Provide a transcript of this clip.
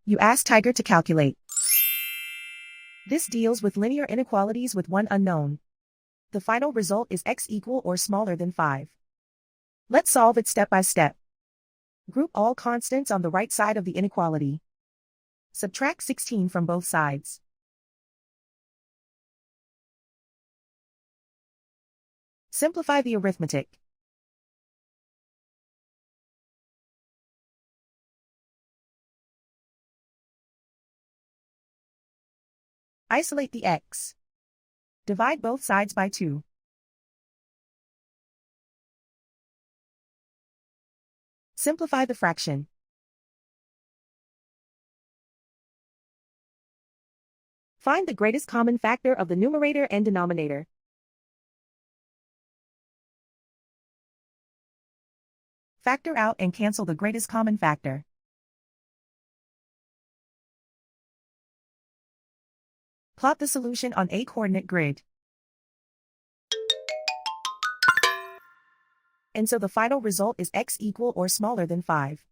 You ask Tiger to calculate. This deals with linear inequalities with one unknown. The final result is x equal or smaller than 5. Let's solve it step by step. Group all constants on the right side of the inequality. Subtract 16 from both sides. Simplify the arithmetic. Isolate the x. Divide both sides by 2. Simplify the fraction. Find the greatest common factor of the numerator and denominator. Factor out and cancel the greatest common factor. Plot the solution on a coordinate grid. And so the final result is x equal or smaller than 5.